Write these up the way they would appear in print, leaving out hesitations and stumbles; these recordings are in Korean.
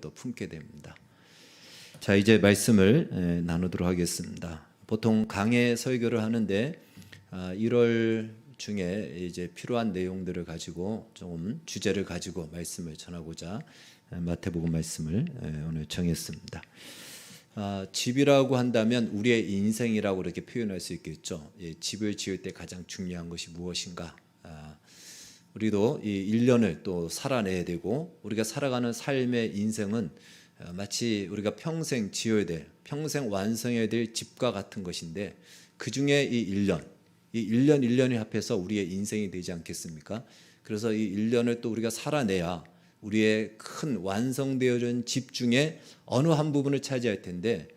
또 품게 됩니다. 자, 이제 말씀을 나누도록 하겠습니다. 보통 강해 설교를 하는데 1월 중에 이제 필요한 내용들을 가지고 조금 주제를 가지고 말씀을 전하고자 마태복음 말씀을 오늘 정했습니다. 집이라고 한다면 우리의 인생이라고 이렇게 표현할 수 있겠죠. 집을 지을 때 가장 중요한 것이 무엇인가? 우리도 이 1년을 또 살아내야 되고 우리가 살아가는 삶의 인생은 마치 우리가 평생 지어야 될, 평생 완성해야 될 집과 같은 것인데 그 중에 이 1년 1년이 합해서 우리의 인생이 되지 않겠습니까? 그래서 이 1년을 또 우리가 살아내야 우리의 큰 완성되어진 집 중에 어느 한 부분을 차지할 텐데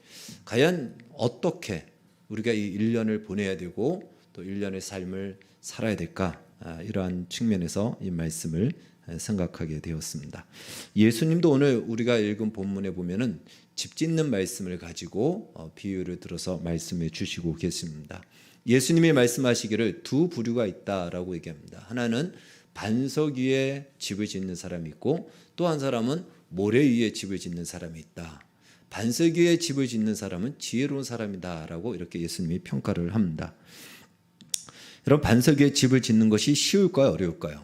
과연 어떻게 우리가 이 1년을 보내야 되고 또 1년의 삶을 살아야 될까? 이러한 측면에서 이 말씀을 생각하게 되었습니다. 예수님도 오늘 우리가 읽은 본문에 보면은 집 짓는 말씀을 가지고 비유를 들어서 말씀해 주시고 계십니다. 예수님이 말씀하시기를 두 부류가 있다라고 얘기합니다. 하나는 반석 위에 집을 짓는 사람이 있고 또 한 사람은 모래 위에 집을 짓는 사람이 있다. 반석 위에 집을 짓는 사람은 지혜로운 사람이다라고 이렇게 예수님이 평가를 합니다. 여러분, 반석 위에 집을 짓는 것이 쉬울까요? 어려울까요?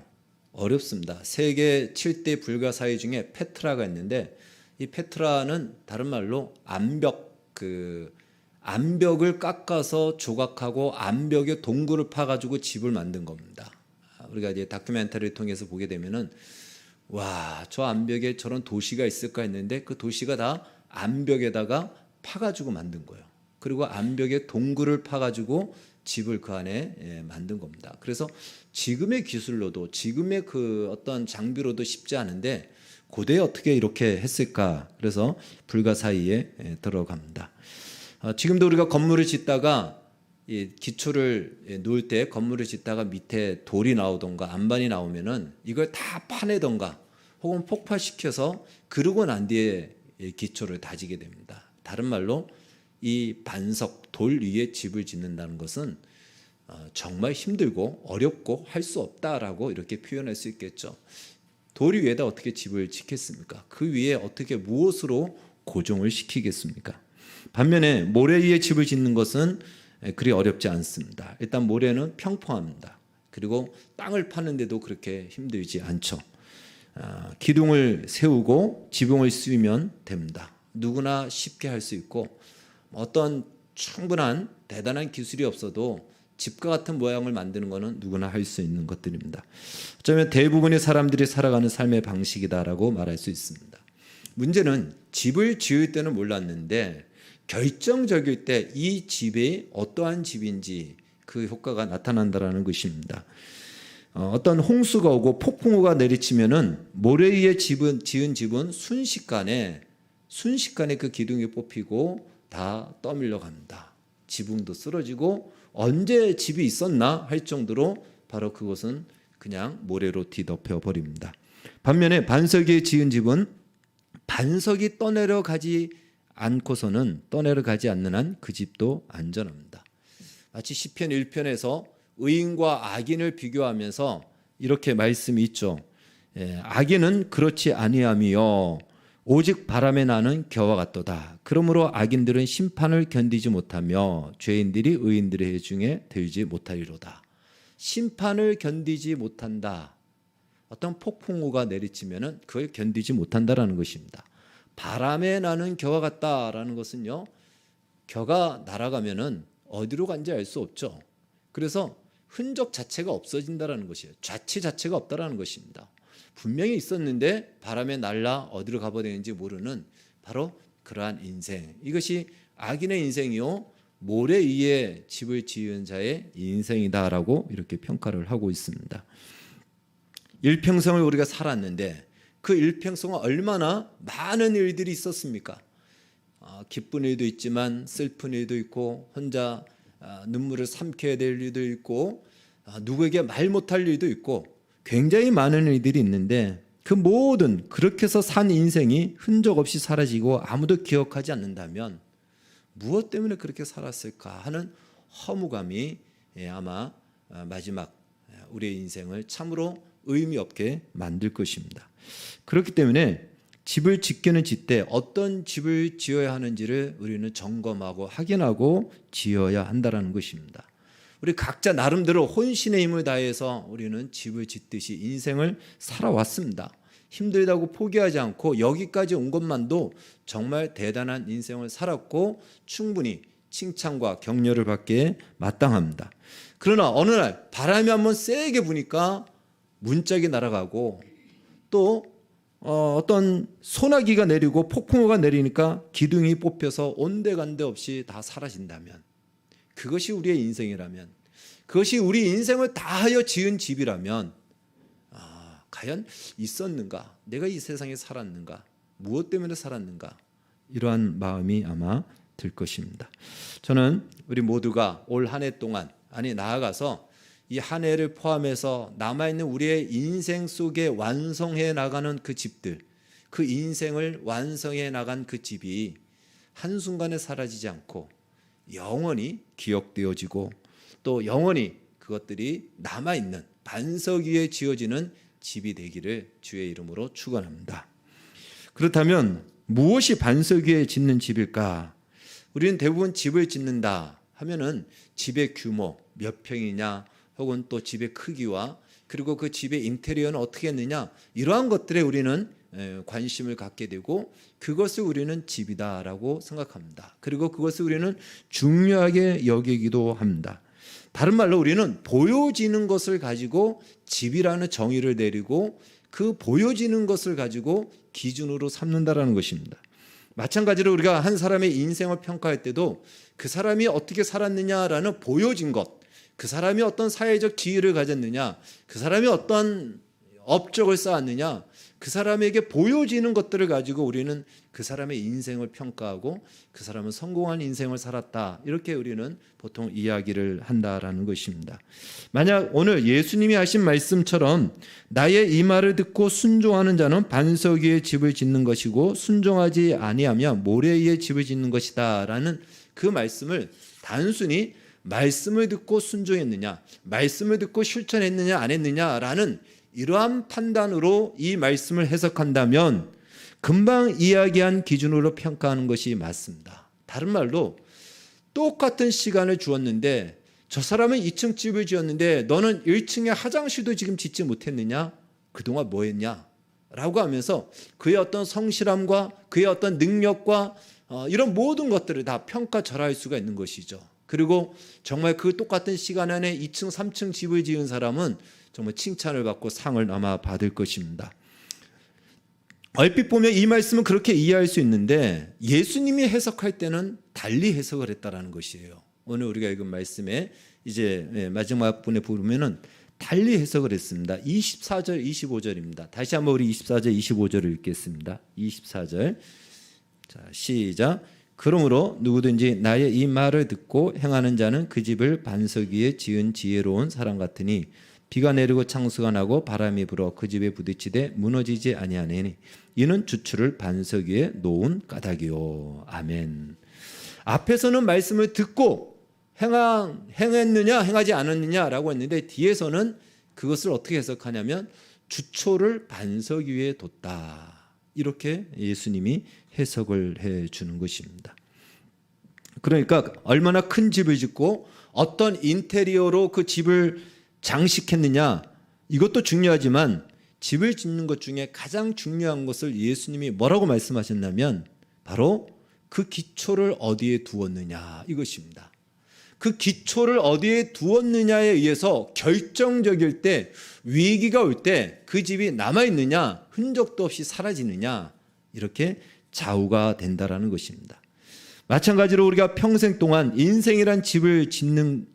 어렵습니다. 세계 7대 불가사의 중에 페트라가 있는데 이 페트라는 다른 말로 암벽을 깎아서 조각하고 암벽에 동굴을 파가지고 집을 만든 겁니다. 우리가 이제 다큐멘터리를 통해서 보게 되면은 와, 저 암벽에 저런 도시가 있을까 했는데 그 도시가 다 암벽에다가 파가지고 만든 거예요. 그리고 암벽에 동굴을 파가지고 집을 그 안에 만든 겁니다. 그래서 지금의 기술로도 지금의 그 어떤 장비로도 쉽지 않은데 고대에 어떻게 이렇게 했을까? 그래서 불가사의에 들어갑니다. 지금도 우리가 건물을 짓다가 이 기초를 놓을 때 건물을 짓다가 밑에 돌이 나오던가 안반이 나오면은 이걸 다 파내던가 혹은 폭파시켜서 그러고 난 뒤에 기초를 다지게 됩니다. 다른 말로 이 반석, 돌 위에 집을 짓는다는 것은 정말 힘들고 어렵고 할 수 없다라고 이렇게 표현할 수 있겠죠. 돌 위에다 어떻게 집을 짓겠습니까? 그 위에 어떻게 무엇으로 고정을 시키겠습니까? 반면에 모래 위에 집을 짓는 것은 그리 어렵지 않습니다. 일단 모래는 평평합니다. 그리고 땅을 파는데도 그렇게 힘들지 않죠. 기둥을 세우고 지붕을 씌우면 됩니다. 누구나 쉽게 할 수 있고 어떤 충분한 대단한 기술이 없어도 집과 같은 모양을 만드는 것은 누구나 할 수 있는 것들입니다. 어쩌면 대부분의 사람들이 살아가는 삶의 방식이다라고 말할 수 있습니다. 문제는 집을 지을 때는 몰랐는데 결정적일 때 이 집이 어떠한 집인지 그 효과가 나타난다라는 것입니다. 어떤 홍수가 오고 폭풍우가 내리치면은 모래 위에 지은 집은 순식간에 그 기둥이 뽑히고 다 떠밀려 갑니다. 지붕도 쓰러지고 언제 집이 있었나 할 정도로 바로 그것은 그냥 모래로 뒤덮여 버립니다. 반면에 반석 위에 지은 집은 반석이 떠내려가지 않는 한 그 집도 안전합니다. 마치 시편 1편에서 의인과 악인을 비교하면서 이렇게 말씀이 있죠. 악인은 그렇지 아니하며 오직 바람에 나는 겨와 같도다. 그러므로 악인들은 심판을 견디지 못하며 죄인들이 의인들의 해중에 들지 못하리로다. 심판을 견디지 못한다. 어떤 폭풍우가 내리치면은 그걸 견디지 못한다라는 것입니다. 바람에 나는 겨와 같다라는 것은요, 겨가 날아가면은 어디로 간지 알 수 없죠. 그래서 흔적 자체가 없어진다라는 것이에요. 자취 자체가 없다라는 것입니다. 분명히 있었는데 바람에 날라 어디로 가버리는지 모르는 바로 그러한 인생. 이것이 악인의 인생이요, 모래 위에 집을 지은 자의 인생이다라고 이렇게 평가를 하고 있습니다. 일평생을 우리가 살았는데 그 일평생은 얼마나 많은 일들이 있었습니까? 기쁜 일도 있지만 슬픈 일도 있고 혼자 눈물을 삼켜야 될 일도 있고 누구에게 말 못할 일도 있고 굉장히 많은 일들이 있는데 그 모든 그렇게 해서 산 인생이 흔적 없이 사라지고 아무도 기억하지 않는다면 무엇 때문에 그렇게 살았을까 하는 허무감이 아마 마지막 우리의 인생을 참으로 의미 없게 만들 것입니다. 그렇기 때문에 집을 짓기는 짓되 어떤 집을 지어야 하는지를 우리는 점검하고 확인하고 지어야 한다는 것입니다. 우리 각자 나름대로 혼신의 힘을 다해서 우리는 집을 짓듯이 인생을 살아왔습니다. 힘들다고 포기하지 않고 여기까지 온 것만도 정말 대단한 인생을 살았고 충분히 칭찬과 격려를 받기에 마땅합니다. 그러나 어느 날 바람이 한번 세게 부니까 문짝이 날아가고 또 어떤 소나기가 내리고 폭풍우가 내리니까 기둥이 뽑혀서 온데간데 없이 다 사라진다면, 그것이 우리의 인생이라면, 그것이 우리 인생을 다하여 지은 집이라면 과연 있었는가? 내가 이 세상에 살았는가? 무엇 때문에 살았는가? 이러한 마음이 아마 들 것입니다. 저는 우리 모두가 올 한 해 동안, 나아가서 이 한 해를 포함해서 남아있는 우리의 인생 속에 완성해 나가는 그 집들, 그 인생을 완성해 나간 그 집이 한순간에 사라지지 않고 영원히 기억되어지고 또 영원히 그것들이 남아있는 반석 위에 지어지는 집이 되기를 주의 이름으로 축원합니다. 그렇다면 무엇이 반석 위에 짓는 집일까? 우리는 대부분 집을 짓는다 하면은 집의 규모 몇 평이냐, 혹은 또 집의 크기와 그리고 그 집의 인테리어는 어떻게 했느냐, 이러한 것들에 우리는 관심을 갖게 되고 그것을 우리는 집이다라고 생각합니다. 그리고 그것을 우리는 중요하게 여기기도 합니다. 다른 말로 우리는 보여지는 것을 가지고 집이라는 정의를 내리고 그 보여지는 것을 가지고 기준으로 삼는다라는 것입니다. 마찬가지로 우리가 한 사람의 인생을 평가할 때도 그 사람이 어떻게 살았느냐라는 보여진 것, 그 사람이 어떤 사회적 지위를 가졌느냐, 그 사람이 어떤 업적을 쌓았느냐, 그 사람에게 보여지는 것들을 가지고 우리는 그 사람의 인생을 평가하고 그 사람은 성공한 인생을 살았다, 이렇게 우리는 보통 이야기를 한다라는 것입니다. 만약 오늘 예수님이 하신 말씀처럼 나의 이 말을 듣고 순종하는 자는 반석 위에 집을 짓는 것이고 순종하지 아니하면 모래 위에 집을 짓는 것이다 라는 그 말씀을 단순히 말씀을 듣고 순종했느냐, 말씀을 듣고 실천했느냐 안 했느냐라는 이러한 판단으로 이 말씀을 해석한다면 금방 이야기한 기준으로 평가하는 것이 맞습니다. 다른 말로 똑같은 시간을 주었는데 저 사람은 2층 집을 지었는데 너는 1층에 화장실도 지금 짓지 못했느냐? 그동안 뭐 했냐? 라고 하면서 그의 어떤 성실함과 그의 어떤 능력과 이런 모든 것들을 다 평가절하할 수가 있는 것이죠. 그리고 정말 그 똑같은 시간 안에 2층, 3층 집을 지은 사람은 정말 칭찬을 받고 상을 아마 받을 것입니다. 얼핏 보면 이 말씀은 그렇게 이해할 수 있는데 예수님이 해석할 때는 달리 해석을 했다라는 것이에요. 오늘 우리가 읽은 말씀에 이제 마지막 분에 보면은 달리 해석을 했습니다. 24절, 25절입니다. 다시 한번 우리 24절, 25절을 읽겠습니다. 24절. 자, 시작. 그러므로 누구든지 나의 이 말을 듣고 행하는 자는 그 집을 반석 위에 지은 지혜로운 사람 같으니 비가 내리고 창수가 나고 바람이 불어 그 집에 부딪히되 무너지지 아니하니 이는 주추를 반석 위에 놓은 까닭이요. 아멘. 앞에서는 말씀을 듣고 행했느냐 행하지 않았느냐라고 했는데 뒤에서는 그것을 어떻게 해석하냐면 주초를 반석 위에 뒀다, 이렇게 예수님이 해석을 해주는 것입니다. 그러니까 얼마나 큰 집을 짓고 어떤 인테리어로 그 집을 장식했느냐, 이것도 중요하지만 집을 짓는 것 중에 가장 중요한 것을 예수님이 뭐라고 말씀하셨냐면 바로 그 기초를 어디에 두었느냐, 이것입니다. 그 기초를 어디에 두었느냐에 의해서 결정적일 때, 위기가 올 때 그 집이 남아있느냐 흔적도 없이 사라지느냐, 이렇게 좌우가 된다라는 것입니다. 마찬가지로 우리가 평생 동안 인생이란 집을 짓는,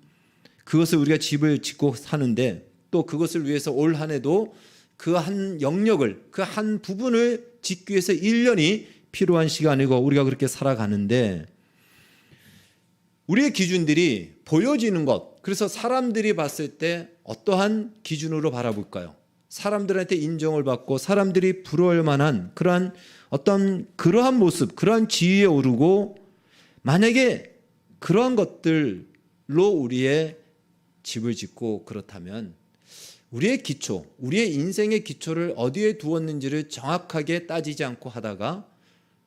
그것을 우리가 집을 짓고 사는데 또 그것을 위해서 올 한 해도 그 한 영역을, 그 한 부분을 짓기 위해서 1년이 필요한 시간이고 우리가 그렇게 살아가는데 우리의 기준들이 보여지는 것, 그래서 사람들이 봤을 때 어떠한 기준으로 바라볼까요? 사람들한테 인정을 받고 사람들이 부러울 만한 그러한 모습, 그러한 지위에 오르고 만약에 그러한 것들로 우리의 집을 짓고 그렇다면 우리의 기초, 우리의 인생의 기초를 어디에 두었는지를 정확하게 따지지 않고 하다가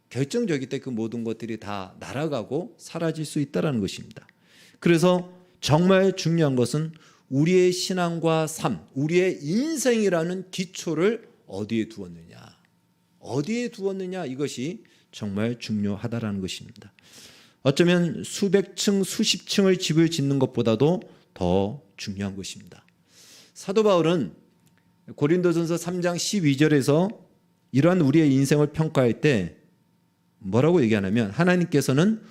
결정적일 때 그 모든 것들이 다 날아가고 사라질 수 있다는 것입니다. 그래서 정말 중요한 것은 우리의 신앙과 삶, 우리의 인생이라는 기초를 어디에 두었느냐, 어디에 두었느냐, 이것이 정말 중요하다는 것입니다. 어쩌면 수백 층, 수십 층의 집을 짓는 것보다도 더 중요한 것입니다. 사도 바울은 고린도전서 3장 12절에서 이러한 우리의 인생을 평가할 때 뭐라고 얘기하냐면, 하나님께서는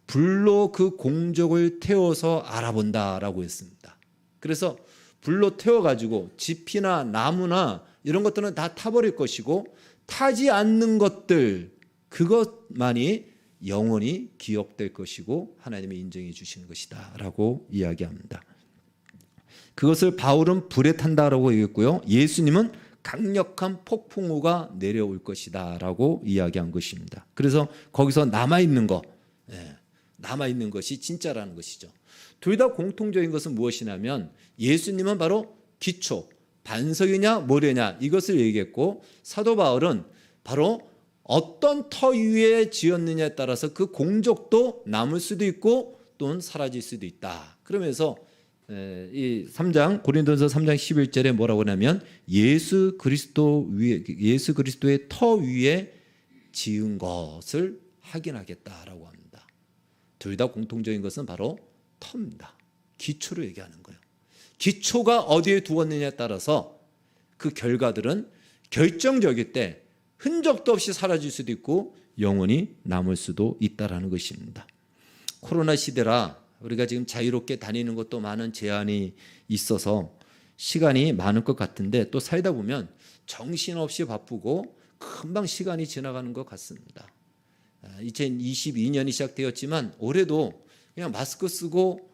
불로 그 공적을 태워서 알아본다라고 했습니다. 그래서 불로 태워가지고 집이나 나무나 이런 것들은 다 타버릴 것이고, 타지 않는 것들, 그것만이 영원히 기억될 것이고 하나님이 인정해 주시는 것이다 라고 이야기합니다. 그것을 바울은 불에 탄다라고 얘기했고요, 예수님은 강력한 폭풍우가 내려올 것이다 라고 이야기한 것입니다. 그래서 거기서 남아있는 것, 남아있는 것이 진짜라는 것이죠. 둘 다 공통적인 것은 무엇이냐면, 예수님은 바로 기초, 반석이냐 모래냐 이것을 얘기했고, 사도 바울은 바로 어떤 터 위에 지었느냐에 따라서 그 공적도 남을 수도 있고 또는 사라질 수도 있다. 그러면서 이 3장 고린도전서 3장 11절에 뭐라고 하냐면, 예수 그리스도의 터 위에 지은 것을 확인하겠다라고 합니다. 둘 다 공통적인 것은 바로 터입니다. 기초를 얘기하는 거예요. 기초가 어디에 두었느냐에 따라서 그 결과들은 결정적일 때 흔적도 없이 사라질 수도 있고 영원히 남을 수도 있다라는 것입니다. 코로나 시대라 우리가 지금 자유롭게 다니는 것도 많은 제한이 있어서 시간이 많을 것 같은데, 또 살다 보면 정신없이 바쁘고 금방 시간이 지나가는 것 같습니다. 2022년이 시작되었지만 올해도 그냥 마스크 쓰고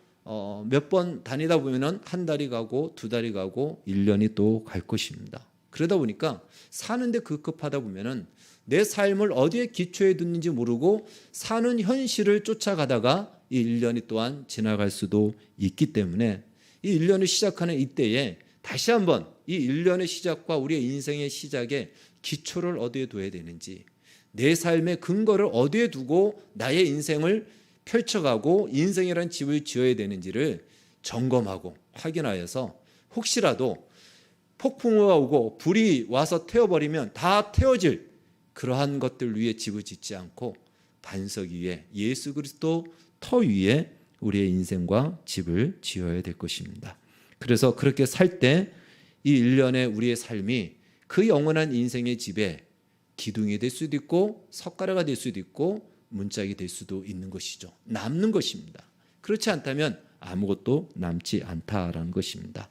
몇 번 다니다 보면 한 달이 가고 두 달이 가고 1년이 또 갈 것입니다. 그러다 보니까 사는데 급급하다 보면은 내 삶을 어디에 기초해 두는지 모르고 사는 현실을 쫓아가다가 이 1년이 또한 지나갈 수도 있기 때문에, 이 1년을 시작하는 이때에 다시 한번 이 1년의 시작과 우리의 인생의 시작에 기초를 어디에 둬야 되는지, 내 삶의 근거를 어디에 두고 나의 인생을 펼쳐가고 인생이라는 집을 지어야 되는지를 점검하고 확인하여서, 혹시라도 폭풍우가 오고 불이 와서 태워버리면 다 태워질 그러한 것들 위에 집을 짓지 않고 반석 위에, 예수 그리스도 터 위에 우리의 인생과 집을 지어야 될 것입니다. 그래서 그렇게 살 때 이 1년의 우리의 삶이 그 영원한 인생의 집에 기둥이 될 수도 있고 석가래가 될 수도 있고 문짝이 될 수도 있는 것이죠. 남는 것입니다. 그렇지 않다면 아무것도 남지 않다라는 것입니다.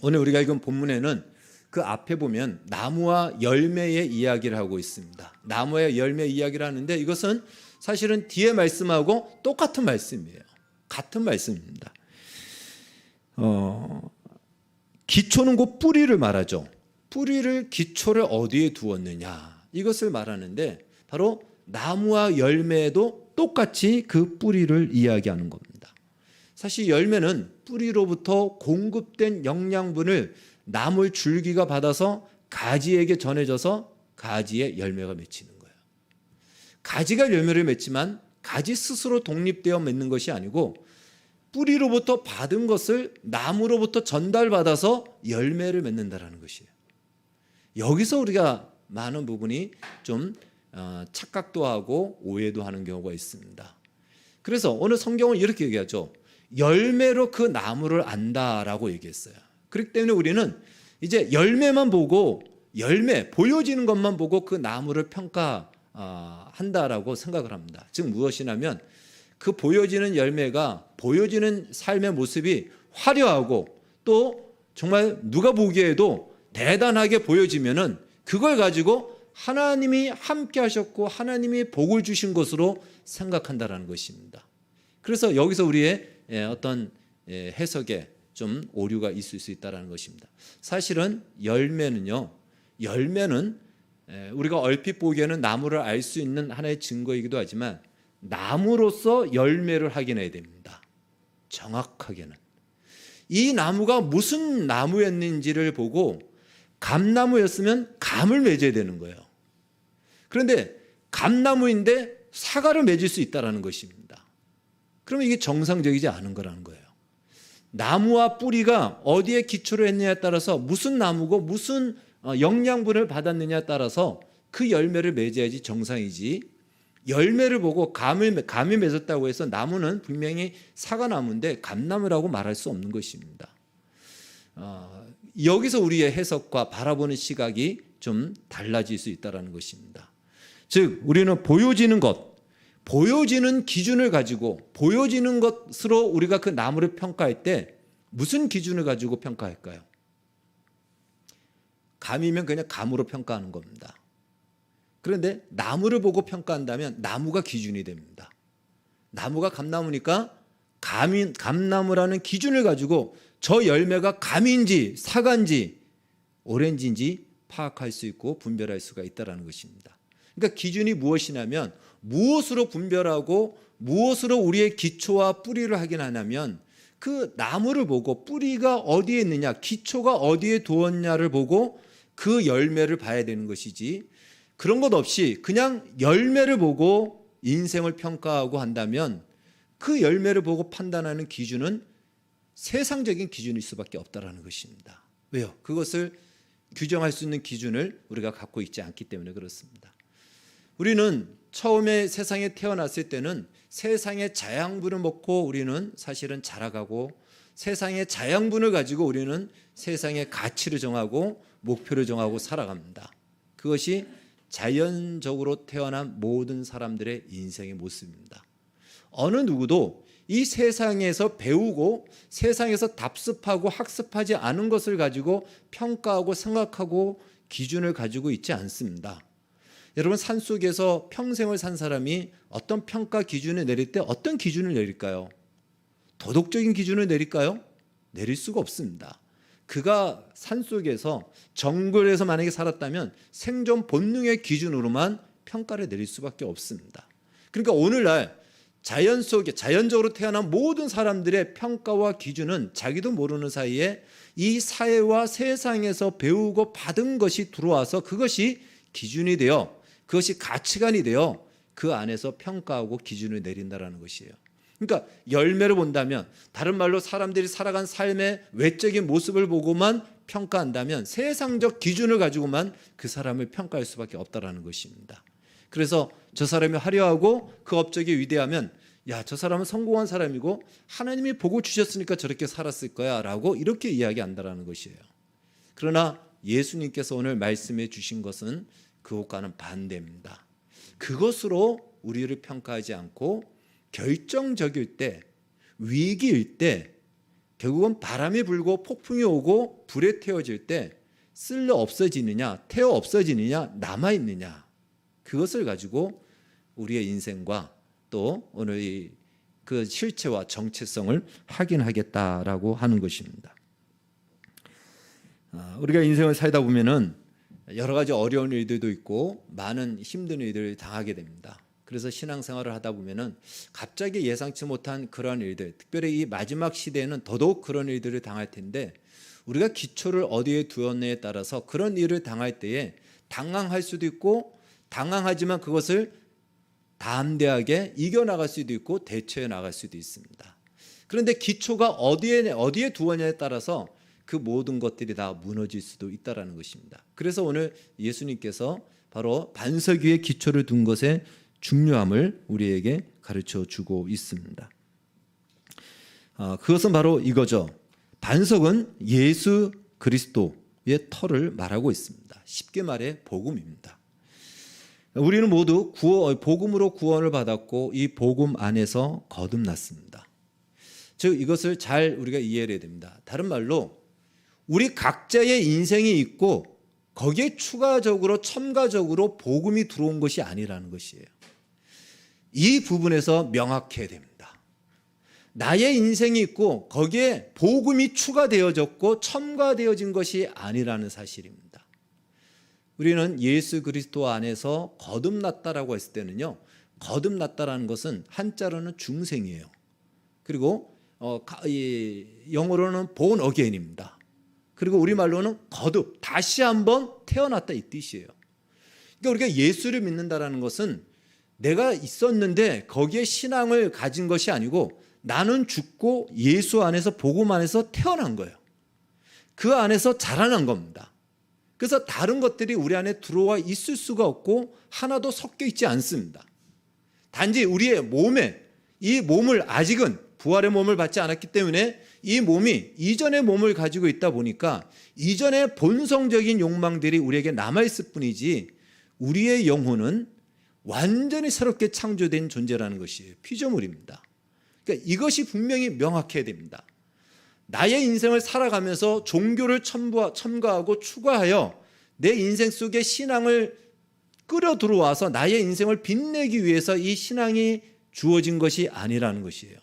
오늘 우리가 읽은 본문에는 그 앞에 보면 나무와 열매의 이야기를 하고 있습니다. 나무와 열매 이야기를 하는데, 이것은 사실은 뒤에 말씀하고 똑같은 말씀이에요. 같은 말씀입니다. 기초는 곧 뿌리를 말하죠. 뿌리를, 기초를 어디에 두었느냐, 이것을 말하는데 바로 나무와 열매도 똑같이 그 뿌리를 이야기하는 겁니다. 사실 열매는 뿌리로부터 공급된 영양분을 나물 줄기가 받아서 가지에게 전해져서 가지에 열매가 맺히는 거예요. 가지가 열매를 맺지만 가지 스스로 독립되어 맺는 것이 아니고 뿌리로부터 받은 것을 나무로부터 전달받아서 열매를 맺는다라는 것이에요. 여기서 우리가 많은 부분이 좀 착각도 하고 오해도 하는 경우가 있습니다. 그래서 오늘 성경은 이렇게 얘기하죠. 열매로 그 나무를 안다라고 얘기했어요. 그렇기 때문에 우리는 이제 열매만 보고, 열매 보여지는 것만 보고 그 나무를 평가한다라고 생각을 합니다. 즉 무엇이냐면, 그 보여지는 열매가, 보여지는 삶의 모습이 화려하고 또 정말 누가 보기에도 대단하게 보여지면은 그걸 가지고 하나님이 함께 하셨고 하나님이 복을 주신 것으로 생각한다라는 것입니다. 그래서 여기서 우리의 어떤 해석에 좀 오류가 있을 수 있다는 것입니다. 사실은 열매는 우리가 얼핏 보기에는 나무를 알 수 있는 하나의 증거이기도 하지만 나무로서 열매를 확인해야 됩니다. 정확하게는 이 나무가 무슨 나무였는지를 보고 감나무였으면 감을 맺어야 되는 거예요. 그런데 감나무인데 사과를 맺을 수 있다는 것입니다. 그러면 이게 정상적이지 않은 거라는 거예요. 나무와 뿌리가 어디에 기초를 했느냐에 따라서 무슨 나무고 무슨 영양분을 받았느냐에 따라서 그 열매를 맺어야지 정상이지, 열매를 보고 감이 맺었다고 해서 나무는 분명히 사과나무인데 감나무라고 말할 수 없는 것입니다. 여기서 우리의 해석과 바라보는 시각이 좀 달라질 수 있다는 것입니다. 즉 우리는 보여지는 것, 보여지는 기준을 가지고 보여지는 것으로 우리가 그 나무를 평가할 때 무슨 기준을 가지고 평가할까요? 감이면 그냥 감으로 평가하는 겁니다. 그런데 나무를 보고 평가한다면 나무가 기준이 됩니다. 나무가 감나무니까 감나무라는 기준을 가지고 저 열매가 감인지 사과인지 오렌지인지 파악할 수 있고 분별할 수가 있다는 것입니다. 그러니까 기준이 무엇이냐면 무엇으로 분별하고 무엇으로 우리의 기초와 뿌리를 확인하냐면 그 나무를 보고 뿌리가 어디에 있느냐, 기초가 어디에 두었냐를 보고 그 열매를 봐야 되는 것이지, 그런 것 없이 그냥 열매를 보고 인생을 평가하고 한다면 그 열매를 보고 판단하는 기준은 세상적인 기준일 수밖에 없다는 것입니다. 왜요? 그것을 규정할 수 있는 기준을 우리가 갖고 있지 않기 때문에 그렇습니다. 우리는 처음에 세상에 태어났을 때는 세상의 자양분을 먹고 우리는 사실은 자라가고, 세상의 자양분을 가지고 우리는 세상의 가치를 정하고 목표를 정하고 살아갑니다. 그것이 자연적으로 태어난 모든 사람들의 인생의 모습입니다. 어느 누구도 이 세상에서 배우고 세상에서 답습하고 학습하지 않은 것을 가지고 평가하고 생각하고 기준을 가지고 있지 않습니다. 여러분, 산속에서 평생을 산 사람이 어떤 평가 기준을 내릴 때 어떤 기준을 내릴까요? 도덕적인 기준을 내릴까요? 내릴 수가 없습니다. 그가 산속에서 정글에서 만약에 살았다면 생존 본능의 기준으로만 평가를 내릴 수밖에 없습니다. 그러니까 오늘날 자연 속에 자연적으로 태어난 모든 사람들의 평가와 기준은 자기도 모르는 사이에 이 사회와 세상에서 배우고 받은 것이 들어와서 그것이 기준이 되어, 그것이 가치관이 되어 그 안에서 평가하고 기준을 내린다는 것이에요. 그러니까 열매를 본다면, 다른 말로 사람들이 살아간 삶의 외적인 모습을 보고만 평가한다면 세상적 기준을 가지고만 그 사람을 평가할 수밖에 없다는 것입니다. 그래서 저 사람이 화려하고 그 업적이 위대하면 야, 저 사람은 성공한 사람이고 하나님이 복을 주셨으니까 저렇게 살았을 거야 라고 이렇게 이야기한다는 것이에요. 그러나 예수님께서 오늘 말씀해 주신 것은 그것과는 반대입니다. 그것으로 우리를 평가하지 않고 결정적일 때, 위기일 때, 결국은 바람이 불고 폭풍이 오고 불에 태워질 때 쓸려 없어지느냐, 태워 없어지느냐, 남아있느냐, 그것을 가지고 우리의 인생과 또 오늘 그 실체와 정체성을 확인하겠다라고 하는 것입니다. 우리가 인생을 살다 보면은 여러 가지 어려운 일들도 있고 많은 힘든 일들을 당하게 됩니다. 그래서 신앙생활을 하다 보면은 갑자기 예상치 못한 그런 일들, 특별히 이 마지막 시대에는 더더욱 그런 일들을 당할 텐데, 우리가 기초를 어디에 두었느냐에 따라서 그런 일을 당할 때에 당황할 수도 있고, 당황하지만 그것을 담대하게 이겨나갈 수도 있고 대처해 나갈 수도 있습니다. 그런데 기초가 어디에 두었냐에 따라서 그 모든 것들이 다 무너질 수도 있다는 것입니다. 그래서 오늘 예수님께서 바로 반석 위에 기초를 둔 것의 중요함을 우리에게 가르쳐 주고 있습니다. 그것은 바로 이거죠. 반석은 예수 그리스도의 터를 말하고 있습니다. 쉽게 말해 복음입니다. 우리는 모두 복음으로 구원을 받았고 이 복음 안에서 거듭났습니다. 즉 이것을 잘 우리가 이해해야 됩니다. 다른 말로 우리 각자의 인생이 있고 거기에 추가적으로 첨가적으로 복음이 들어온 것이 아니라는 것이에요. 이 부분에서 명확해야 됩니다. 나의 인생이 있고 거기에 복음이 추가되어졌고 첨가되어진 것이 아니라는 사실입니다. 우리는 예수 그리스도 안에서 거듭났다라고 했을 때는요, 거듭났다라는 것은 한자로는 중생이에요. 그리고 이 영어로는 born again입니다. 그리고 우리말로는 거듭, 다시 한번 태어났다 이 뜻이에요. 그러니까 우리가 예수를 믿는다라는 것은 내가 있었는데 거기에 신앙을 가진 것이 아니고 나는 죽고 예수 안에서 복음 안에서 태어난 거예요. 그 안에서 자라난 겁니다. 그래서 다른 것들이 우리 안에 들어와 있을 수가 없고 하나도 섞여 있지 않습니다. 단지 우리의 몸에, 이 몸을 아직은 부활의 몸을 받지 않았기 때문에 이 몸이 이전의 몸을 가지고 있다 보니까 이전의 본성적인 욕망들이 우리에게 남아있을 뿐이지 우리의 영혼은 완전히 새롭게 창조된 존재라는 것이에요. 피조물입니다. 그러니까 이것이 분명히 명확해야 됩니다. 나의 인생을 살아가면서 종교를 첨가하고 추가하여 내 인생 속에 신앙을 끌어 들어와서 나의 인생을 빛내기 위해서 이 신앙이 주어진 것이 아니라는 것이에요.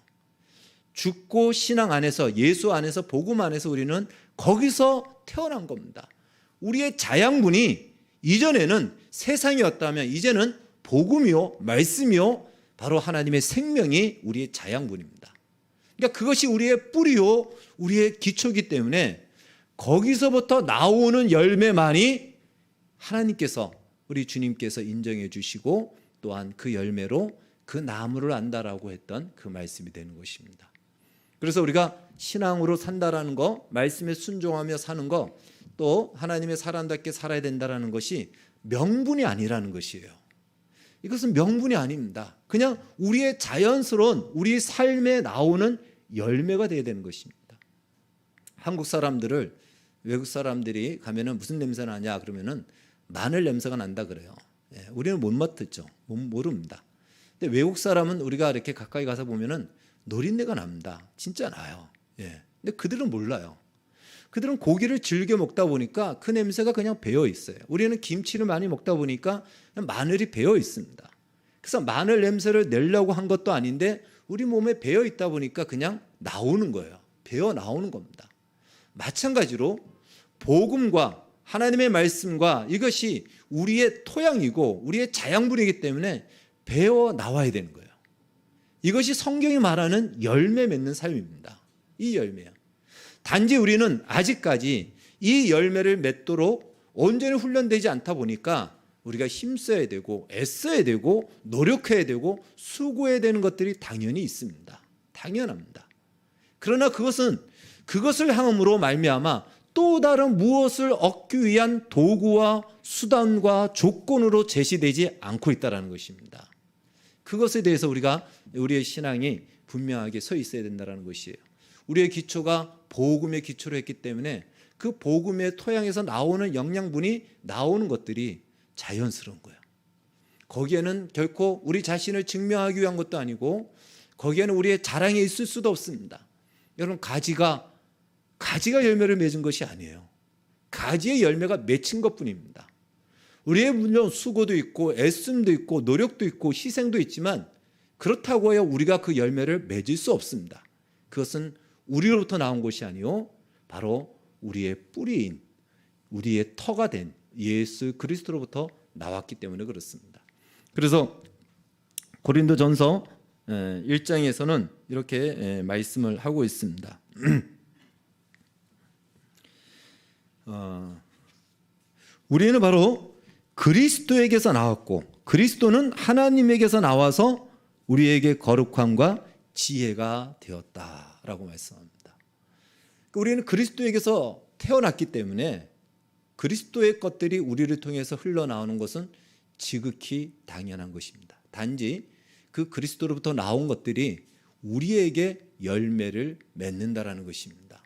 죽고 신앙 안에서, 예수 안에서, 복음 안에서 우리는 거기서 태어난 겁니다. 우리의 자양분이 이전에는 세상이었다면 이제는 복음이요, 말씀이요, 바로 하나님의 생명이 우리의 자양분입니다. 그러니까 그것이 우리의 뿌리요, 우리의 기초이기 때문에 거기서부터 나오는 열매만이 하나님께서, 우리 주님께서 인정해 주시고 또한 그 열매로 그 나무를 안다라고 했던 그 말씀이 되는 것입니다. 그래서 우리가 신앙으로 산다라는 거, 말씀에 순종하며 사는 거, 또 하나님의 사람답게 살아야 된다라는 것이 명분이 아니라는 것이에요. 이것은 명분이 아닙니다. 그냥 우리의 자연스러운 우리 삶에 나오는 열매가 되어야 되는 것입니다. 한국 사람들을 외국 사람들이 가면은 무슨 냄새 나냐 그러면은 마늘 냄새가 난다 그래요. 우리는 못 맡았죠. 모릅니다. 근데 외국 사람은 우리가 이렇게 가까이 가서 보면은 노린내가 납니다. 진짜 나요. 근데 그들은 몰라요. 그들은 고기를 즐겨 먹다 보니까 그 냄새가 그냥 배어 있어요. 우리는 김치를 많이 먹다 보니까 마늘이 배어 있습니다. 그래서 마늘 냄새를 내려고 한 것도 아닌데 우리 몸에 배어 있다 보니까 그냥 나오는 거예요. 배어 나오는 겁니다. 마찬가지로 복음과 하나님의 말씀과 이것이 우리의 토양이고 우리의 자양분이기 때문에 배어 나와야 되는 거예요. 이것이 성경이 말하는 열매 맺는 삶입니다. 이 열매야. 단지 우리는 아직까지 이 열매를 맺도록 온전히 훈련되지 않다 보니까 우리가 힘써야 되고 애써야 되고 노력해야 되고 수고해야 되는 것들이 당연히 있습니다. 당연합니다. 그러나 그것을 향함으로 말미암아 또 다른 무엇을 얻기 위한 도구와 수단과 조건으로 제시되지 않고 있다는 것입니다. 그것에 대해서 우리의 신앙이 분명하게 서 있어야 된다는 것이에요. 우리의 기초가 복음의 기초로 했기 때문에 그 복음의 토양에서 나오는 영양분이 나오는 것들이 자연스러운 거예요. 거기에는 결코 우리 자신을 증명하기 위한 것도 아니고 거기에는 우리의 자랑이 있을 수도 없습니다. 여러분 가지가 열매를 맺은 것이 아니에요. 가지의 열매가 맺힌 것뿐입니다. 우리의 물론 수고도 있고 애씀도 있고 노력도 있고 희생도 있지만 그렇다고 해서 우리가 그 열매를 맺을 수 없습니다. 그것은 우리로부터 나온 것이 아니요 바로 우리의 뿌리인 우리의 터가 된 예수 그리스도로부터 나왔기 때문에 그렇습니다. 그래서 고린도전서 1장에서는 이렇게 말씀을 하고 있습니다. 우리는 바로 그리스도에게서 나왔고 그리스도는 하나님에게서 나와서 우리에게 거룩함과 지혜가 되었다라고 말씀합니다. 우리는 그리스도에게서 태어났기 때문에 그리스도의 것들이 우리를 통해서 흘러나오는 것은 지극히 당연한 것입니다. 단지 그 그리스도로부터 나온 것들이 우리에게 열매를 맺는다라는 것입니다.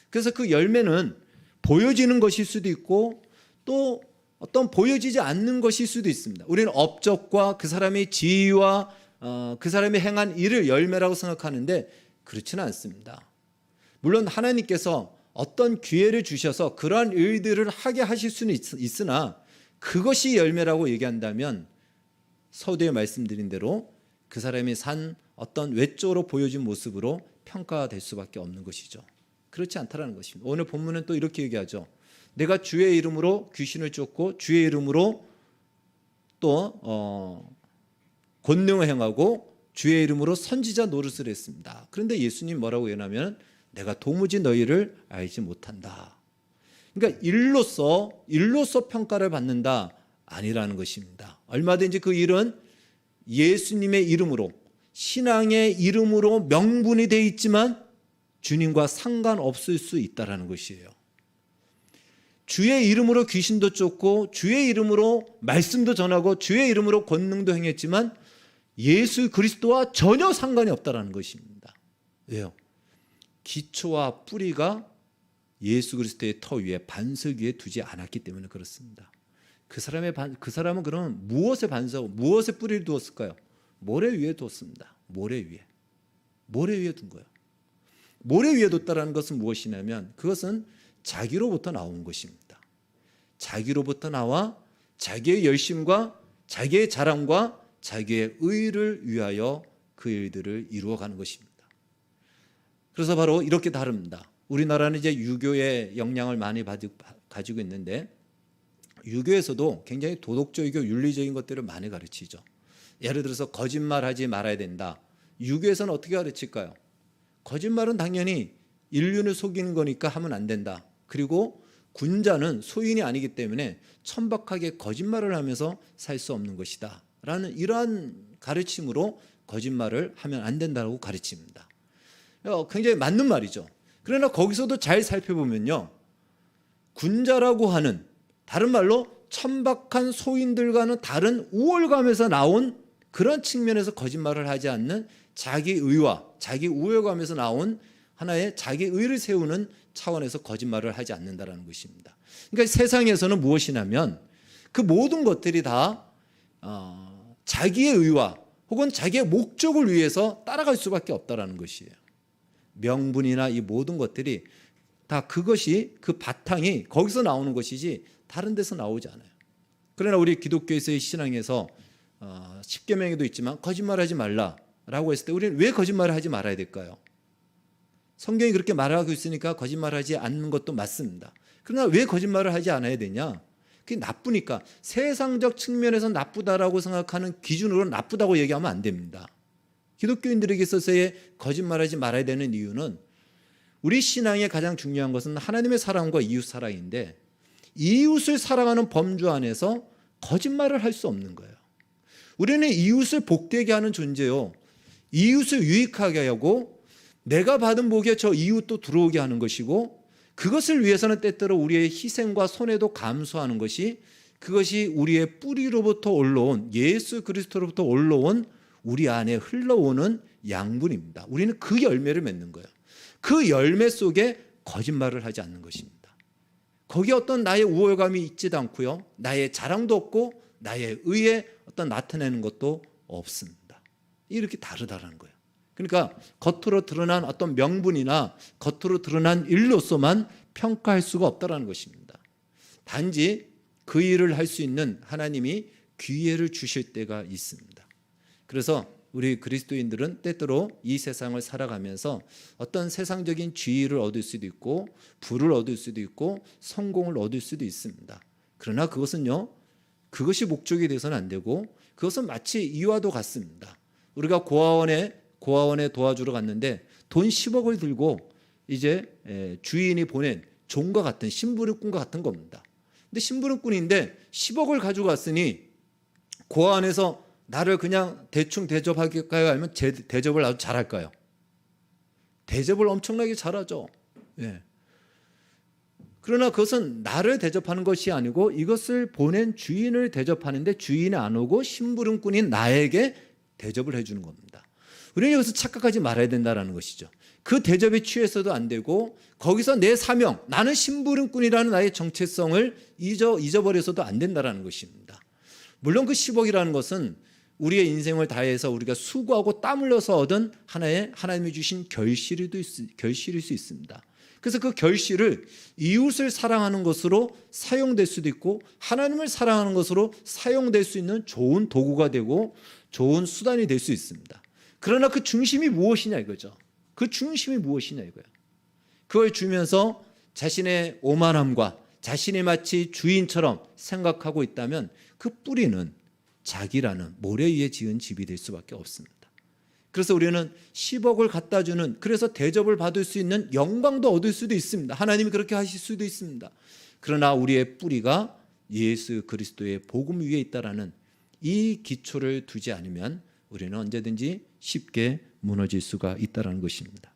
그래서 그 열매는 보여지는 것일 수도 있고 또 어떤 보여지지 않는 것일 수도 있습니다. 우리는 업적과 그 사람의 지위와 그 사람이 행한 일을 열매라고 생각하는데 그렇지는 않습니다. 물론 하나님께서 어떤 기회를 주셔서 그러한 일들을 하게 하실 수는 있으나 그것이 열매라고 얘기한다면 서두에 말씀드린 대로 그 사람이 산 어떤 외적으로 보여진 모습으로 평가될 수밖에 없는 것이죠. 그렇지 않다라는 것입니다. 오늘 본문은 또 이렇게 얘기하죠. 내가 주의 이름으로 귀신을 쫓고 주의 이름으로 또 권능을 행하고 주의 이름으로 선지자 노릇을 했습니다. 그런데 예수님 뭐라고 예언하면 내가 도무지 너희를 알지 못한다. 그러니까 일로서 평가를 받는다 아니라는 것입니다. 얼마든지 그 일은 예수님의 이름으로, 신앙의 이름으로 명분이 되어 있지만 주님과 상관없을 수 있다는 것이에요. 주의 이름으로 귀신도 쫓고 주의 이름으로 말씀도 전하고 주의 이름으로 권능도 행했지만 예수 그리스도와 전혀 상관이 없다는 것입니다. 왜요? 기초와 뿌리가 예수 그리스도의 터 위에, 반석 위에 두지 않았기 때문에 그렇습니다. 그 사람은 그럼 무엇에 뿌리를 두었을까요? 모래 위에 두었습니다. 모래 위에 둔 거예요. 모래 위에 뒀다는 것은 무엇이냐면 그것은 자기로부터 나온 것입니다. 자기로부터 나와 자기의 열심과 자기의 자랑과 자기의 의를 위하여 그 일들을 이루어가는 것입니다. 그래서 바로 이렇게 다릅니다. 우리나라는 이제 유교의 영향을 많이 가지고 있는데 유교에서도 굉장히 도덕적이고 윤리적인 것들을 많이 가르치죠. 예를 들어서 거짓말하지 말아야 된다. 유교에서는 어떻게 가르칠까요? 거짓말은 당연히 인륜을 속이는 거니까 하면 안 된다. 그리고 군자는 소인이 아니기 때문에 천박하게 거짓말을 하면서 살 수 없는 것이다 라는 이러한 가르침으로 거짓말을 하면 안 된다고 가르칩니다. 굉장히 맞는 말이죠. 그러나 거기서도 잘 살펴보면요, 군자라고 하는, 다른 말로 천박한 소인들과는 다른 우월감에서 나온 그런 측면에서 거짓말을 하지 않는 자기 의와 자기 우월감에서 나온 하나의 자기 의를 세우는 차원에서 거짓말을 하지 않는다는 것입니다. 그러니까 세상에서는 무엇이냐면 그 모든 것들이 다 자기의 의와 혹은 자기의 목적을 위해서 따라갈 수밖에 없다는 것이에요. 명분이나 이 모든 것들이 다 그것이, 그 바탕이 거기서 나오는 것이지 다른 데서 나오지 않아요. 그러나 우리 기독교에서의 신앙에서 십계명에도 있지만 거짓말하지 말라라고 했을 때 우리는 왜 거짓말을 하지 말아야 될까요? 성경이 그렇게 말하고 있으니까 거짓말하지 않는 것도 맞습니다. 그러나 왜 거짓말을 하지 않아야 되냐? 그게 나쁘니까. 세상적 측면에서 나쁘다라고 생각하는 기준으로 나쁘다고 얘기하면 안 됩니다. 기독교인들에게 있어서의 거짓말하지 말아야 되는 이유는 우리 신앙의 가장 중요한 것은 하나님의 사랑과 이웃 사랑인데 이웃을 사랑하는 범주 안에서 거짓말을 할 수 없는 거예요. 우리는 이웃을 복되게 하는 존재요. 이웃을 유익하게 하고 내가 받은 복에 저 이웃도 들어오게 하는 것이고 그것을 위해서는 때때로 우리의 희생과 손해도 감수하는 것이 그것이 우리의 뿌리로부터 올라온 예수 그리스도로부터 올라온 우리 안에 흘러오는 양분입니다. 우리는 그 열매를 맺는 거예요. 그 열매 속에 거짓말을 하지 않는 것입니다. 거기에 어떤 나의 우월감이 있지도 않고요. 나의 자랑도 없고 나의 의에 어떤 나타내는 것도 없습니다. 이렇게 다르다는 거예요. 그러니까 겉으로 드러난 어떤 명분이나 겉으로 드러난 일로서만 평가할 수가 없다는 것입니다. 단지 그 일을 할 수 있는 하나님이 기회를 주실 때가 있습니다. 그래서 우리 그리스도인들은 때때로 이 세상을 살아가면서 어떤 세상적인 지위를 얻을 수도 있고 부를 얻을 수도 있고 성공을 얻을 수도 있습니다. 그러나 그것이 목적이 돼서는 안 되고 그것은 마치 이와도 같습니다. 우리가 고아원에 도와주러 갔는데 돈 10억을 들고 이제 주인이 보낸 종과 같은 심부름꾼과 같은 겁니다. 근데 심부름꾼인데 10억을 가지고 갔으니 고아원에서 나를 그냥 대충 대접할까요? 아니면 대접을 아주 잘할까요? 대접을 엄청나게 잘하죠. 예. 그러나 그것은 나를 대접하는 것이 아니고 이것을 보낸 주인을 대접하는데 주인이 안 오고 심부름꾼인 나에게 대접을 해주는 겁니다. 우리는 여기서 착각하지 말아야 된다는 것이죠. 그 대접에 취해서도 안 되고 거기서 내 사명, 나는 심부름꾼이라는 나의 정체성을 잊어버려서도 안 된다는 것입니다. 물론 그 10억이라는 것은 우리의 인생을 다해서 우리가 수고하고 땀 흘려서 얻은 하나님이 주신 결실일 수 있습니다. 그래서 그 결실을 이웃을 사랑하는 것으로 사용될 수도 있고 하나님을 사랑하는 것으로 사용될 수 있는 좋은 도구가 되고 좋은 수단이 될 수 있습니다. 그러나 그 중심이 무엇이냐 이거죠. 그 중심이 무엇이냐 이거예요. 그걸 주면서 자신의 오만함과 자신이 마치 주인처럼 생각하고 있다면 그 뿌리는 자기라는 모래 위에 지은 집이 될 수밖에 없습니다. 그래서 우리는 10억을 갖다 주는, 그래서 대접을 받을 수 있는 영광도 얻을 수도 있습니다. 하나님이 그렇게 하실 수도 있습니다. 그러나 우리의 뿌리가 예수 그리스도의 복음 위에 있다라는 이 기초를 두지 않으면 우리는 언제든지 쉽게 무너질 수가 있다는 것입니다.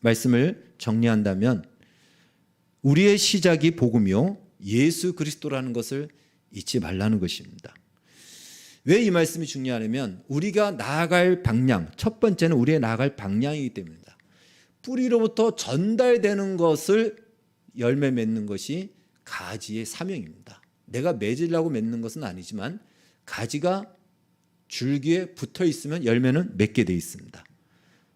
말씀을 정리한다면 우리의 시작이 복음이요 예수 그리스도라는 것을 잊지 말라는 것입니다. 왜 이 말씀이 중요하냐면 우리가 나아갈 방향, 첫 번째는 우리의 나아갈 방향이기 때문입니다. 뿌리로부터 전달되는 것을 열매 맺는 것이 가지의 사명입니다. 내가 맺으려고 맺는 것은 아니지만 가지가 줄기에 붙어 있으면 열매는 맺게 되어 있습니다.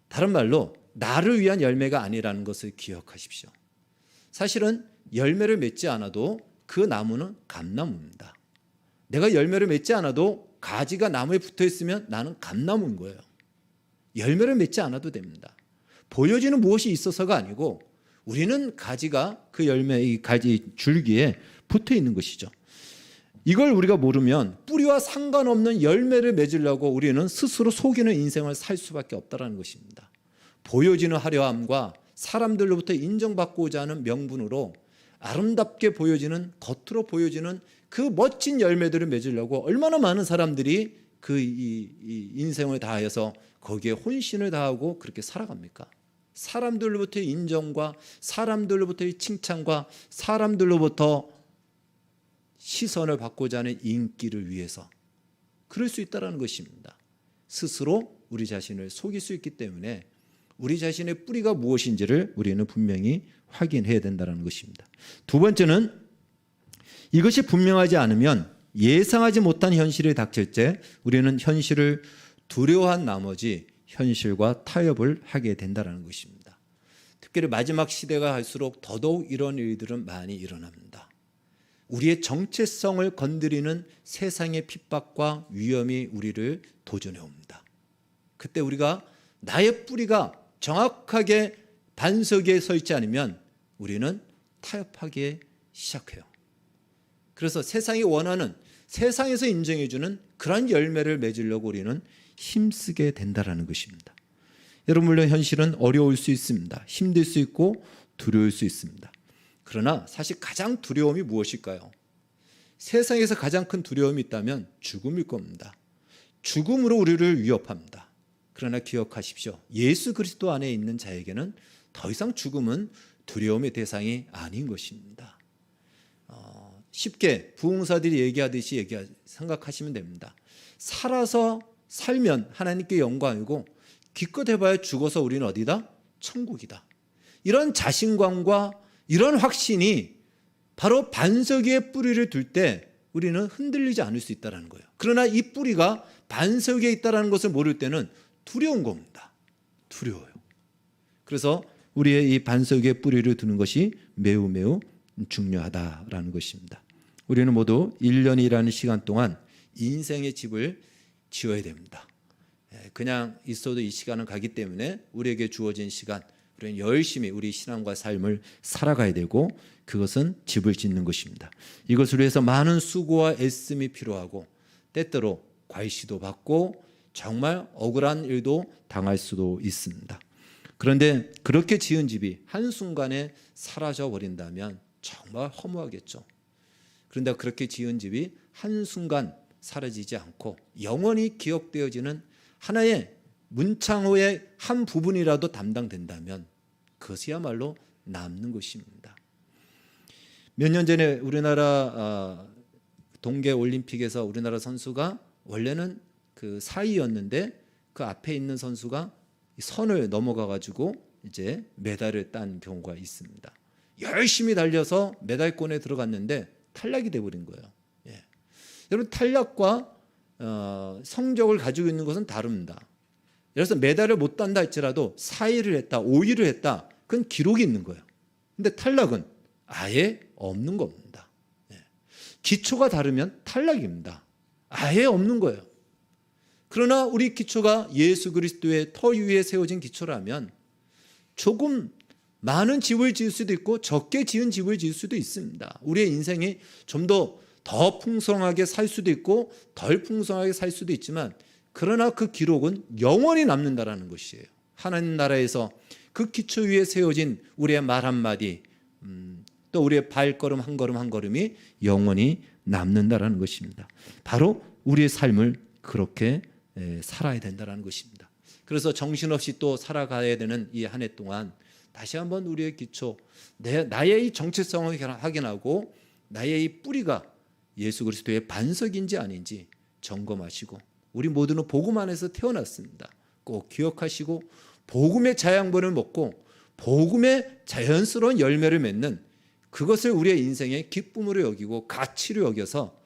다른 말로 나를 위한 열매가 아니라는 것을 기억하십시오. 사실은 열매를 맺지 않아도 그 나무는 감나무입니다. 내가 열매를 맺지 않아도 가지가 나무에 붙어 있으면 나는 감나무인 거예요. 열매를 맺지 않아도 됩니다. 보여지는 무엇이 있어서가 아니고 우리는 가지가 그 열매, 이 가지 줄기에 붙어 있는 것이죠. 이걸 우리가 모르면 뿌리와 상관없는 열매를 맺으려고 우리는 스스로 속이는 인생을 살 수밖에 없다는 것입니다. 보여지는 화려함과 사람들로부터 인정받고자 하는 명분으로 아름답게 보여지는, 겉으로 보여지는 그 멋진 열매들을 맺으려고 얼마나 많은 사람들이 그 인생을 다해서 거기에 혼신을 다하고 그렇게 살아갑니까? 사람들로부터의 인정과 사람들로부터의 칭찬과 사람들로부터 시선을 받고자 하는 인기를 위해서 그럴 수 있다는 것입니다. 스스로 우리 자신을 속일 수 있기 때문에 우리 자신의 뿌리가 무엇인지를 우리는 분명히 확인해야 된다는 것입니다. 두 번째는 이것이 분명하지 않으면 예상하지 못한 현실이 닥칠 때 우리는 현실을 두려워한 나머지 현실과 타협을 하게 된다는 것입니다. 특별히 마지막 시대가 갈수록 더더욱 이런 일들은 많이 일어납니다. 우리의 정체성을 건드리는 세상의 핍박과 위험이 우리를 도전해 옵니다. 그때 우리가 나의 뿌리가 정확하게 반석 위에 서 있지 않으면 우리는 타협하기 시작해요. 그래서 세상이 원하는, 세상에서 인정해주는 그런 열매를 맺으려고 우리는 힘쓰게 된다는 것입니다. 여러분, 물론 현실은 어려울 수 있습니다. 힘들 수 있고 두려울 수 있습니다. 그러나 사실 가장 두려움이 무엇일까요? 세상에서 가장 큰 두려움이 있다면 죽음일 겁니다. 죽음으로 우리를 위협합니다. 그러나 기억하십시오. 예수 그리스도 안에 있는 자에게는 더 이상 죽음은 두려움의 대상이 아닌 것입니다. 쉽게 부흥사들이 얘기하듯이 생각하시면 됩니다. 살아서 살면 하나님께 영광이고 기껏 해봐야 죽어서 우리는 어디다? 천국이다. 이런 자신감과 이런 확신이 바로 반석 위에 뿌리를 둘 때 우리는 흔들리지 않을 수 있다는 거예요. 그러나 이 뿌리가 반석 위에 있다는 것을 모를 때는 두려운 겁니다. 두려워요. 그래서 우리의 이 반석 위에 뿌리를 두는 것이 매우 매우 중요하다라는 것입니다. 우리는 모두 1년이라는 시간 동안 인생의 집을 지어야 됩니다. 그냥 있어도 이 시간은 가기 때문에 우리에게 주어진 시간, 우리는 열심히 우리 신앙과 삶을 살아가야 되고 그것은 집을 짓는 것입니다. 이것을 위해서 많은 수고와 애씀이 필요하고 때때로 과시도 받고 정말 억울한 일도 당할 수도 있습니다. 그런데 그렇게 지은 집이 한순간에 사라져 버린다면 정말 허무하겠죠. 그런데 그렇게 지은 집이 한순간 사라지지 않고 영원히 기억되어지는 하나의 문창호의 한 부분이라도 담당된다면 그것이야말로 남는 것입니다. 몇 년 전에 우리나라 동계올림픽에서 우리나라 선수가 원래는 그 사이였는데 그 앞에 있는 선수가 선을 넘어가 가지고 이제 메달을 딴 경우가 있습니다. 열심히 달려서 메달권에 들어갔는데 탈락이 돼버린 거예요. 예. 여러분, 탈락과 성적을 가지고 있는 것은 다릅니다. 예를 들어서 메달을 못 딴다 할지라도 4위를 했다, 5위를 했다, 그건 기록이 있는 거예요. 근데 탈락은 아예 없는 겁니다. 예. 기초가 다르면 탈락입니다. 아예 없는 거예요. 그러나 우리 기초가 예수 그리스도의 터 위에 세워진 기초라면 조금 많은 집을 지을 수도 있고 적게 지은 집을 지을 수도 있습니다. 우리의 인생이 좀 더 풍성하게 살 수도 있고 덜 풍성하게 살 수도 있지만 그러나 그 기록은 영원히 남는다라는 것이에요. 하나님 나라에서 그 기초 위에 세워진 우리의 말 한마디, 또 우리의 발걸음 한 걸음 한 걸음이 영원히 남는다라는 것입니다. 바로 우리의 삶을 그렇게 살아야 된다는 것입니다. 그래서 정신없이 또 살아가야 되는 이 한 해 동안 다시 한번 우리의 기초, 나의 이 정체성을 확인하고 나의 이 뿌리가 예수 그리스도의 반석인지 아닌지 점검하시고, 우리 모두는 복음 안에서 태어났습니다. 꼭 기억하시고 복음의 자양분을 먹고 복음의 자연스러운 열매를 맺는 그것을 우리의 인생의 기쁨으로 여기고 가치로 여겨서,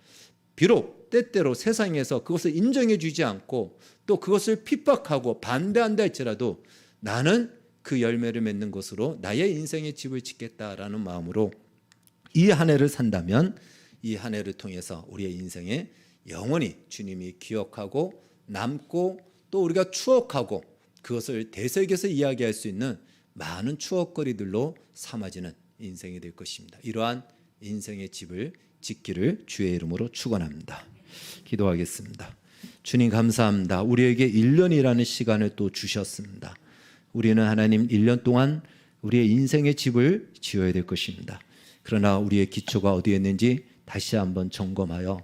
비록 때때로 세상에서 그것을 인정해 주지 않고 또 그것을 핍박하고 반대한다 할지라도 나는 그 열매를 맺는 것으로 나의 인생의 집을 짓겠다라는 마음으로 이 한 해를 산다면, 이 한 해를 통해서 우리의 인생에 영원히 주님이 기억하고 남고 또 우리가 추억하고 그것을 되새겨서 이야기할 수 있는 많은 추억거리들로 삼아지는 인생이 될 것입니다. 이러한 인생의 집을 짓기를 주의 이름으로 축원합니다. 기도하겠습니다. 주님 감사합니다. 우리에게 1년이라는 시간을 또 주셨습니다. 우리는 하나님 1년 동안 우리의 인생의 집을 지어야 될 것입니다. 그러나 우리의 기초가 어디에 있는지 다시 한번 점검하여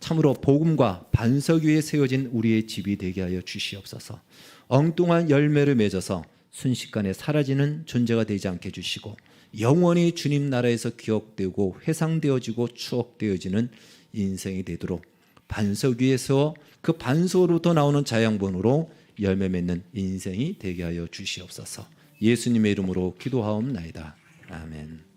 참으로 복음과 반석 위에 세워진 우리의 집이 되게 하여 주시옵소서. 엉뚱한 열매를 맺어서 순식간에 사라지는 존재가 되지 않게 해주시고, 영원히 주님 나라에서 기억되고 회상되어지고 추억되어지는 인생이 되도록 반석 위에 세워 그 반석으로부터 나오는 자양분으로 열매 맺는 인생이 되게 하여 주시옵소서. 예수님의 이름으로 기도하옵나이다. 아멘.